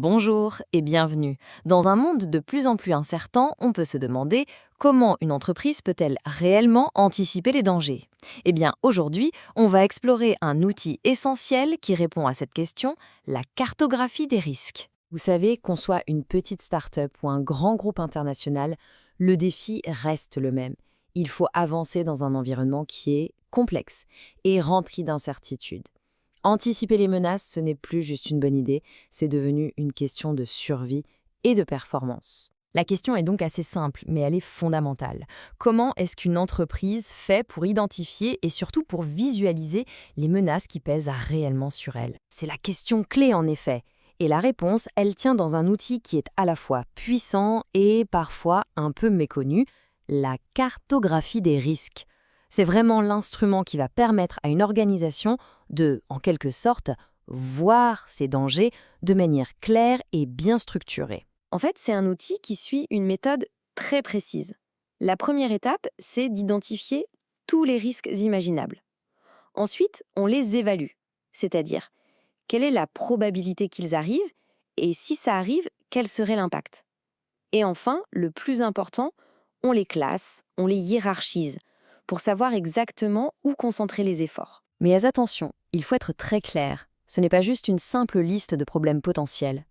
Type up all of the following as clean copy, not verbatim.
Bonjour et bienvenue. Dans un monde de plus en plus incertain, on peut se demander comment une entreprise peut-elle réellement anticiper les dangers. Eh bien, aujourd'hui, on va explorer un outil essentiel qui répond à cette question, la cartographie des risques. Vous savez, qu'on soit une petite start-up ou un grand groupe international, le défi reste le même. Il faut avancer dans un environnement qui est complexe et rempli d'incertitudes. Anticiper les menaces, ce n'est plus juste une bonne idée, c'est devenu une question de survie et de performance. La question est donc assez simple, mais elle est fondamentale. Comment est-ce qu'une entreprise fait pour identifier et surtout pour visualiser les menaces qui pèsent réellement sur elle? C'est la question clé en effet. Et la réponse, elle tient dans un outil qui est à la fois puissant et parfois un peu méconnu, la cartographie des risques. C'est vraiment l'instrument qui va permettre à une organisation de, en quelque sorte, voir ces dangers de manière claire et bien structurée. En fait, c'est un outil qui suit une méthode très précise. La première étape, c'est d'identifier tous les risques imaginables. Ensuite, on les évalue, c'est-à-dire quelle est la probabilité qu'ils arrivent et si ça arrive, quel serait l'impact. Et enfin, le plus important, on les classe, on les hiérarchise pour savoir exactement où concentrer les efforts. Mais attention, il faut être très clair. Ce n'est pas juste une simple liste de problèmes potentiels.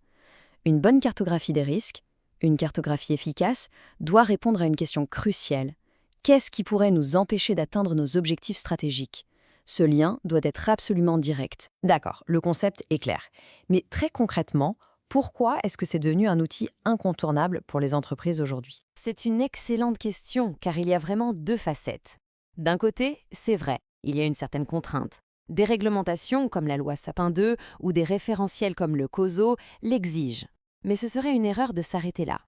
Une bonne cartographie des risques, une cartographie efficace, doit répondre à une question cruciale. Qu'est-ce qui pourrait nous empêcher d'atteindre nos objectifs stratégiques? Ce lien doit être absolument direct. D'accord, le concept est clair. Mais très concrètement, pourquoi est-ce que c'est devenu un outil incontournable pour les entreprises aujourd'hui? C'est une excellente question, car il y a vraiment deux facettes. D'un côté, c'est vrai, il y a une certaine contrainte. Des réglementations comme la loi Sapin 2 ou des référentiels comme le COSO l'exigent. Mais ce serait une erreur de s'arrêter là.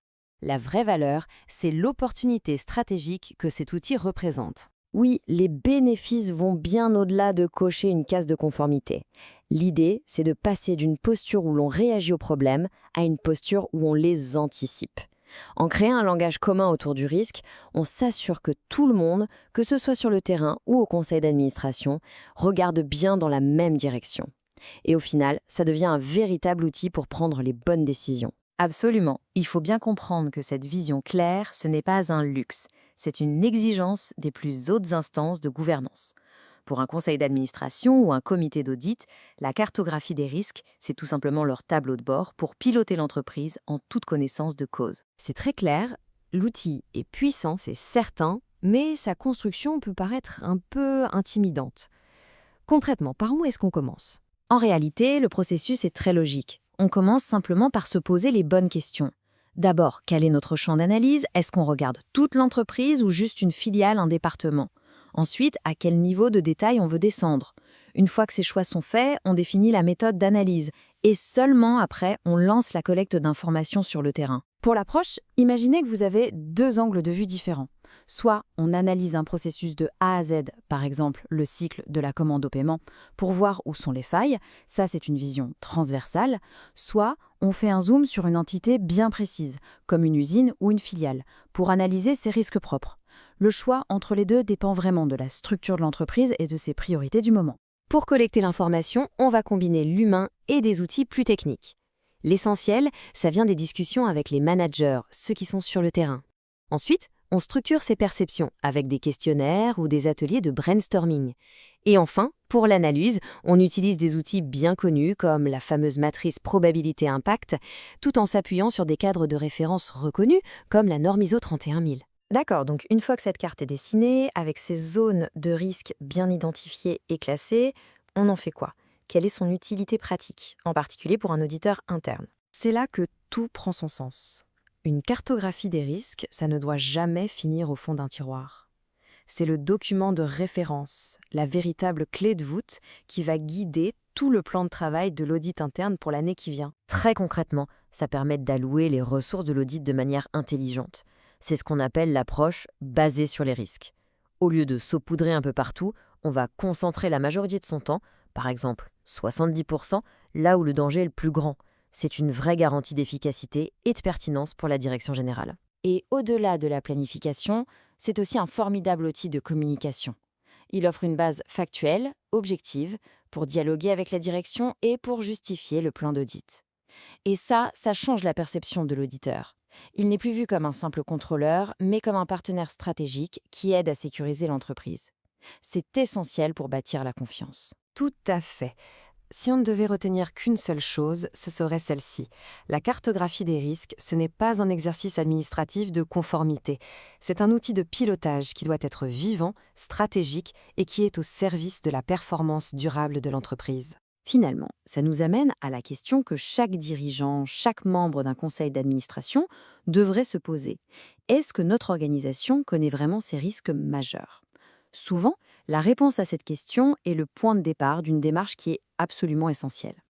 La vraie valeur, c'est l'opportunité stratégique que cet outil représente. Oui, les bénéfices vont bien au-delà de cocher une case de conformité. L'idée, c'est de passer d'une posture où l'on réagit aux problèmes à une posture où on les anticipe. En créant un langage commun autour du risque, on s'assure que tout le monde, que ce soit sur le terrain ou au conseil d'administration, regarde bien dans la même direction. Et au final, ça devient un véritable outil pour prendre les bonnes décisions. Absolument. Il faut bien comprendre que cette vision claire, ce n'est pas un luxe, c'est une exigence des plus hautes instances de gouvernance. Pour un conseil d'administration ou un comité d'audit, la cartographie des risques, c'est tout simplement leur tableau de bord pour piloter l'entreprise en toute connaissance de cause. C'est très clair, l'outil est puissant, c'est certain, mais sa construction peut paraître un peu intimidante. Concrètement, par où est-ce qu'on commence? En réalité, le processus est très logique. On commence simplement par se poser les bonnes questions. D'abord, quel est notre champ d'analyse? Est-ce qu'on regarde toute l'entreprise ou juste une filiale, un département? Ensuite, à quel niveau de détail on veut descendre? Une fois que ces choix sont faits, on définit la méthode d'analyse et seulement après, on lance la collecte d'informations sur le terrain. Pour l'approche, imaginez que vous avez deux angles de vue différents. Soit on analyse un processus de A à Z, par exemple le cycle de la commande au paiement, pour voir où sont les failles, ça c'est une vision transversale, soit on fait un zoom sur une entité bien précise, comme une usine ou une filiale, pour analyser ses risques propres. Le choix entre les deux dépend vraiment de la structure de l'entreprise et de ses priorités du moment. Pour collecter l'information, on va combiner l'humain et des outils plus techniques. L'essentiel, ça vient des discussions avec les managers, ceux qui sont sur le terrain. Ensuite, on structure ces perceptions avec des questionnaires ou des ateliers de brainstorming. Et enfin, pour l'analyse, on utilise des outils bien connus comme la fameuse matrice probabilité-impact, tout en s'appuyant sur des cadres de référence reconnus comme la norme ISO 31000. D'accord, donc une fois que cette carte est dessinée, avec ces zones de risque bien identifiées et classées, on en fait quoi? Quelle est son utilité pratique, en particulier pour un auditeur interne? C'est là que tout prend son sens. Une cartographie des risques, ça ne doit jamais finir au fond d'un tiroir. C'est le document de référence, la véritable clé de voûte qui va guider tout le plan de travail de l'audit interne pour l'année qui vient. Très concrètement, ça permet d'allouer les ressources de l'audit de manière intelligente. C'est ce qu'on appelle l'approche basée sur les risques. Au lieu de saupoudrer un peu partout, on va concentrer la majorité de son temps, par exemple 70%, là où le danger est le plus grand. C'est une vraie garantie d'efficacité et de pertinence pour la direction générale. Et au-delà de la planification, c'est aussi un formidable outil de communication. Il offre une base factuelle, objective, pour dialoguer avec la direction et pour justifier le plan d'audit. Et ça change la perception de l'auditeur. Il n'est plus vu comme un simple contrôleur, mais comme un partenaire stratégique qui aide à sécuriser l'entreprise. C'est essentiel pour bâtir la confiance. Tout à fait. Si on ne devait retenir qu'une seule chose, ce serait celle-ci. La cartographie des risques, ce n'est pas un exercice administratif de conformité. C'est un outil de pilotage qui doit être vivant, stratégique et qui est au service de la performance durable de l'entreprise. Finalement, ça nous amène à la question que chaque dirigeant, chaque membre d'un conseil d'administration devrait se poser. Est-ce que notre organisation connaît vraiment ces risques majeurs? Souvent, la réponse à cette question est le point de départ d'une démarche qui est absolument essentielle.